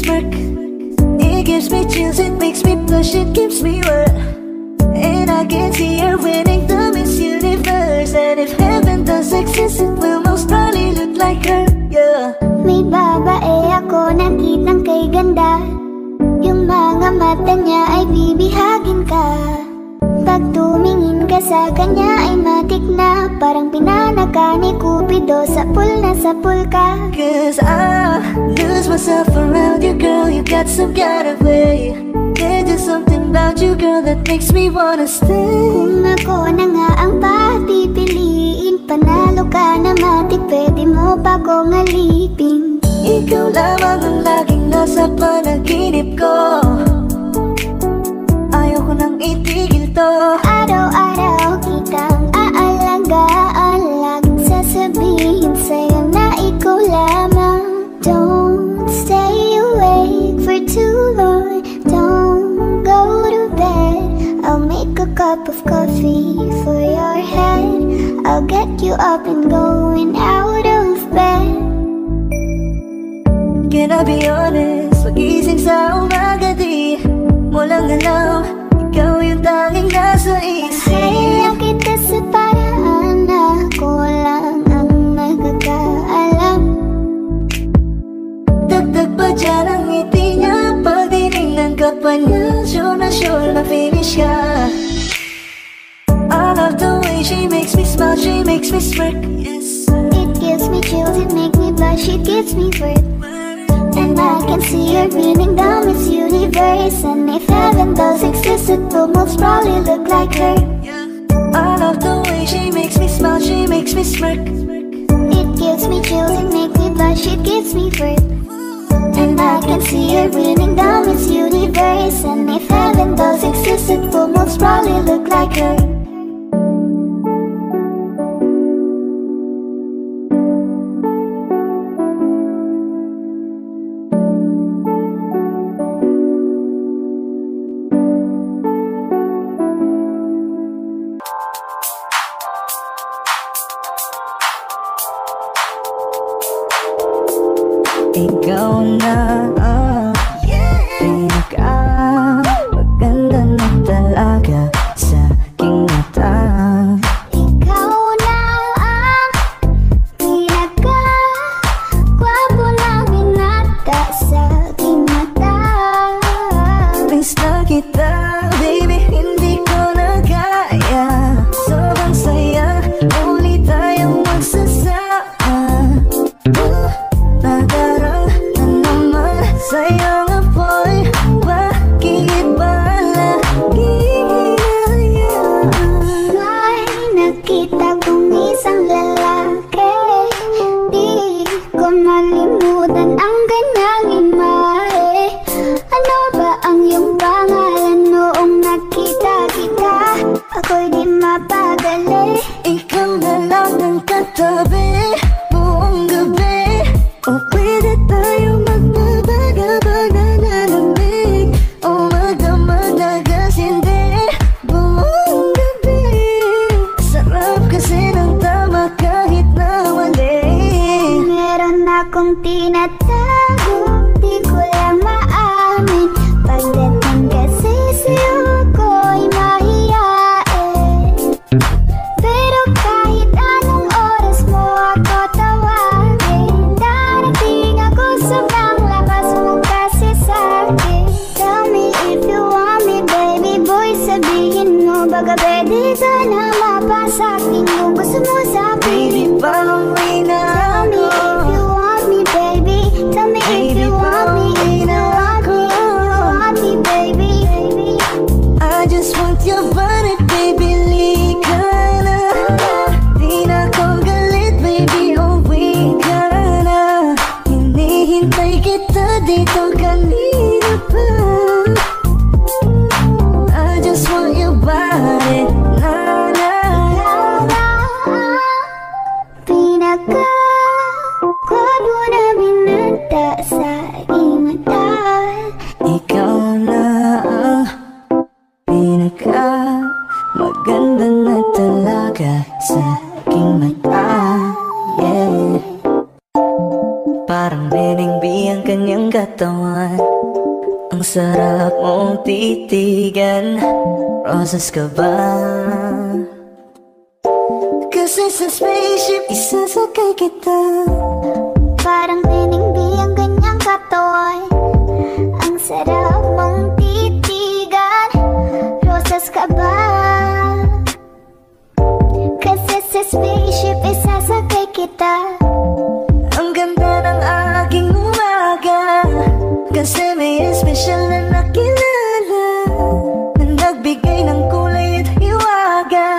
smirk. It gives me chills, it makes me blush, it gives me wet. And I can see her winning the Miss Universe. And if heaven does exist, it will most probably look like her, yeah. May babae ako nakitang kay ganda. Yung mga mata niya ay bibihagin ka. Pag tumingin ka sa kanya ay matik na. Parang pinanaka ni Cupido, sapul na sapul ka. Cause I lose myself around you, girl. You got some kind of way. There's just something about you, girl, that makes me wanna stay. Kung ako na nga ang papipiliin, panalo ka na matik, pwede mo pa kong alipin. Ikaw lamang ang laging nasa panaginip ko. Ayaw ko nang itigil to. Araw-araw kitang aalagaan, laging sasabihin sa'yo na ikaw lamang. Don't stay awake for too long, don't go to bed. I'll make a cup of coffee for your head. I'll get you up and going out of bed. Can I be honest? Pag-ising sa umaga di mo lang alam, ikaw yung tanging nasa isip. Kaya kita sa paraan na ako lang ang nagkakaalam. Dagdag pa dyan ang ngiti niya, pag tinignan ka pa niya, sure na finish ka. I love the way she makes me smile, she makes me smirk, yes. It gives me chills, it makes me blush, it gives me wet. And I can see her winning down Miss Universe. And if heaven does exist, it will most probably look like her. I love the way she makes me smile, she makes me smirk. It gives me chills, it makes me blush, it gives me wet. And I can see her winning down Miss Universe. And if heaven does exist, it will most probably look like her. Ikaw na pinaka-maganda na talaga sa aking mata. Ikaw na ang pinaka-gwapo na binata sa aking mata. Miss na kita, baby, hindi ko na kaya. Sobrang saya, ulit tayong magsasama. Nadarang na naman sa'yo nga boy, bakit ba laging hinayaan? May nakita kong isang lalaki, di ko malimutan ang kanyang imahe. Ano ba ang iyong pangalan noong nakita kita? Ako'y di mapagali. Ikaw na lang ang katabi buong gabi. O pwede tayo magbabaga-baga na lamig, o magdamag-dagas hindi buong gabi. Sarap kasi ng tama kahit na mali. Meron akong tinatago, di ko lang maamin. Pagdating kasi sa'yo ko'y mahiyain. Pero kahit anong oras mo ako tawagin, darating ako sobrang lakas mo kasi sa'kin. Tell me if you want me, baby boy, sabihin mo baga pwede ka na mapasakin kung gusto mo sa'kin. Baby, pauwi na Tell me ako. if you want me, baby. Tell me if you want me, if you want me, baby. I just want your body, baby, lika na. Di na ko galit, baby, uwi ka na. Hinihintay kita dito kanina pa. I just want your body, na na na. Pinaka-gwapo na binata sa aking mata. Ikaw na ang pinaka-maganda na talaga sa aking mata, yeah. Parang bining-biyang ka kanyang katawan. Ang sarap mong titigan, roses ka ba? Kasi sa spaceship isasakay kita. Parang Neneng B ang kanyang katawan. Ang sarap mong titigan, roses ka ba? Kasi sa spaceship isasakay kita. Ang ganda ng aking umaga, kasi may espesyal na nakilala na nagbigay ng kulay at hiwaga.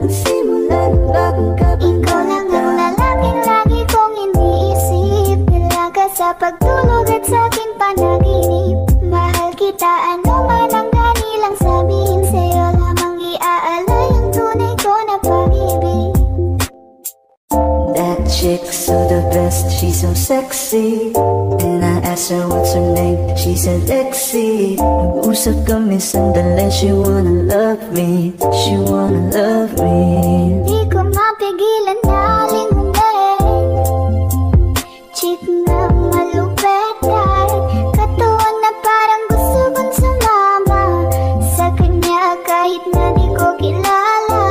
Simula ng bagong kabanata, ikaw lang ang lalaking lagi kong iniisip. Dalaga sa pagtulog at sa aking panaginip. Mahal kita, ano man ang ganilang sabihin. Sa'yo lamang iaalay ang tunay ko na pag-ibig. that chick's so the best, she's so sexy. And I asked her what's her name, she said Lexi. Nag-usap kami sandali, she wanna love me, she wanna love me. Di ko mapigilan na lingunin. Chick na malupet at katawan na parang gusto kong sumama sa kanya kahit na di ko kilala.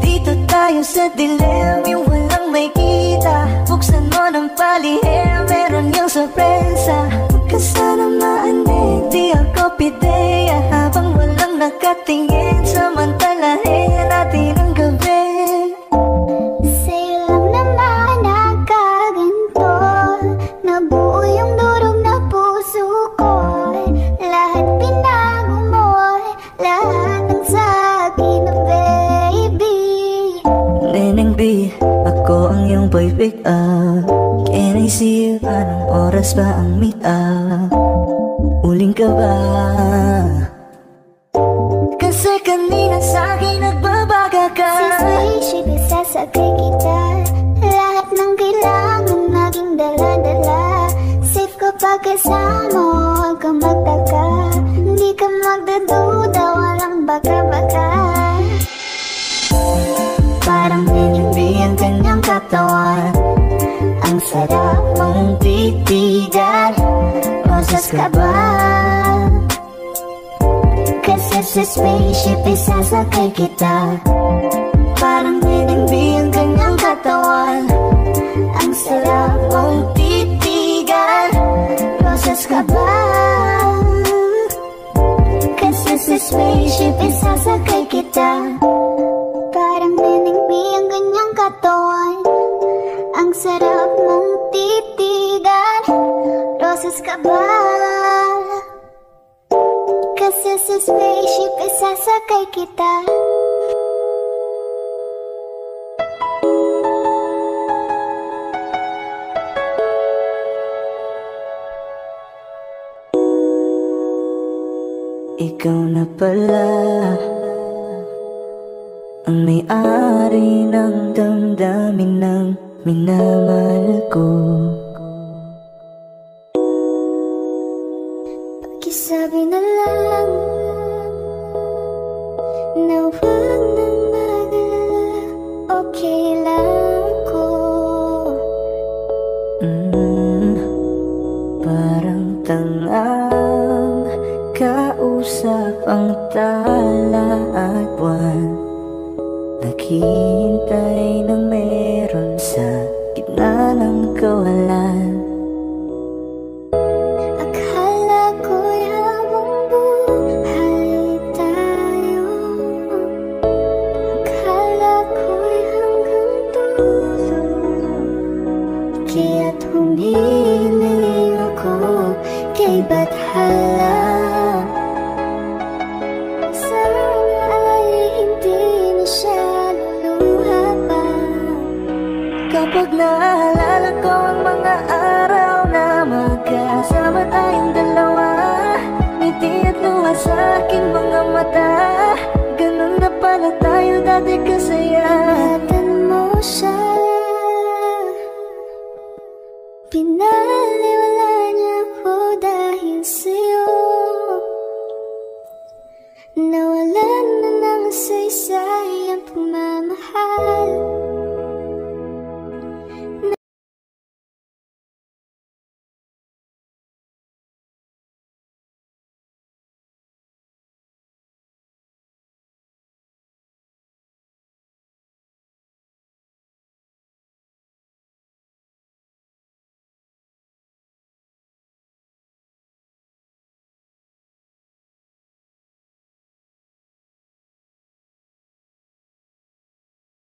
Dito tayo sa dilim, yung walang may kita. Buksan mo ng palihim, meron yung sorpresa. Huwag ka sana maanig, di ako pideya. Habang walang nakatingin, samantalahin natin ang gabi. Sa'yo lang naman nakaganto, nabuo yung durog na puso ko. Lahat pinago mo, lahat ng sa'kin, baby. Neneng B, ako ang iyong boy pick up. Can I see you? Anong oras ba ang meet up? Uling ka ba? Kasi kanina sa'kin nagbabaga ka. Sa spaceship isasakay kita. Lahat ng kailangan naging dala-dala. Safe ko pag kasama, huwag kang magtaka. Hindi ka magdaduda, walang baka-baka. Parang Neneng B ang kanyang katawan. Ang sarap mong titigan, roses ka ba? Kasi sa spaceship isasakay kita. Parang Neneng B ang kanyang katawan. Ang sarap mong titigan, roses ka ba? Kasi sa spaceship isasakay kita. Parang Neneng B ang kanyang katawan. Ang sarap mong titigan, roses ka ba? Kasi sa spaceship isasakay kita. Ikaw na pala ang may-ari ng damdamin ng minamahal ko. Pakisabi na lang na huwag nang mag-alala, okay lang ko. Parang tangang kausap ang tala at buwan. Naghihintay ng meron sa gitna ng kawalan. Akala ko'y habang buhay tayo, akala ko'y hanggang dulo. Kaya't humiling ako kay Bathala. Sana ay hindi na siya luluha pa. Kapag na